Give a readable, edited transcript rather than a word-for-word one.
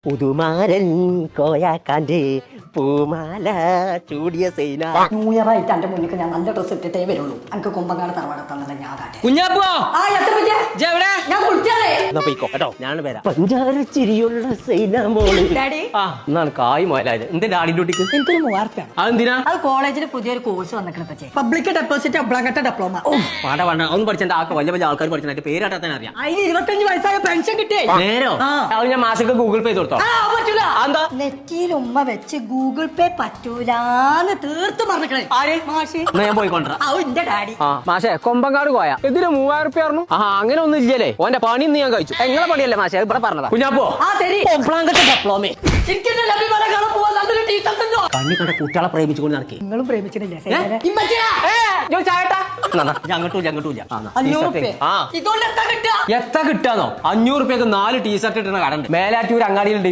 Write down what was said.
പുതുമാരൻ കോയാക്കാന്റെ പൂമാല ചൂടിയ Saina. New year ആയിട്ട് എന്റെ മുന്നിൽ ഞാൻ നല്ല ഡ്രസ് ഇട്ടിട്ടേ വരുള്ളൂ. എനിക്ക് കുമ്പങ്ങാട് തറവാടത്താണല്ല ഞാൻ കാട്ടെ. കുഞ്ഞാപ്പോ ഞാൻ കുളിച്ചാലേ കേട്ടോ ഞാൻ വരാം. പഞ്ചാര ചിരിയുള്ള സൈന മോള്. ഡാഡി എന്നാണ് കായ് മോലായത്. എന്റെ ഡാഡിന്റെ കുട്ടിക്ക് എനിക്കൊരു 3000 അതെന്തിനാ? അത് കോളേജിൽ പുതിയൊരു കോഴ്സ് വന്നിട്ട് പബ്ലിക് ഡെപ്പോസിറ്റ് അബ്ലാങ്കട്ട ഡിപ്ലോമ. വേണ്ട വേണ്ട ഒന്നും പഠിച്ച വലിയ വലിയ ആൾക്കാർ പഠിച്ച പേരാട്ടാൻ അറിയാം. അതിന് 25 വയസ്സായ പെൻഷൻ കിട്ടിയേ. നേരോ അത് ഞാൻ മാസക്ക് ഗൂഗിൾ പേ കൊടുത്തോ. എന്താ നെറ്റിയിൽ ഉമ്മ വെച്ച് ഗൂഗിൾ പേ പറ്റൂലാന്ന് തീർത്ത് പറഞ്ഞേ. ആര് മാഷി എന്നാ ഞാൻ പോയിക്കൊണ്ടിരാ. എന്റെ ഡാഡി മാഷെ കൊമ്പങ്കാട് പോയാ ഇതിന് 3000 റുപ്യ പറഞ്ഞു. അങ്ങനെ ഒന്നും ഇല്ലല്ലേ. ഓന്റെ പണി ഞാൻ കഴിച്ചു. എങ്ങനെ പണിയല്ലേ മാഷെ ഇവിടെ പറഞ്ഞതാ. കുഞ്ഞാപ്പോ ഡിപ്ലോമ കണ്ണി കണ്ട കുട്ടികളെ പ്രേമിച്ചുകൊണ്ട് നടക്കി. നിങ്ങളും പ്രേമിച്ചിട്ടില്ലേ? എത്ര കിട്ടാന്നോ? 500 റുപ്യക്ക് 4 ടീഷർട്ട് ഇട്ടുന്ന കടണ്ട്. മേലാറ്റൂർ അങ്ങാടിയിലുണ്ട്.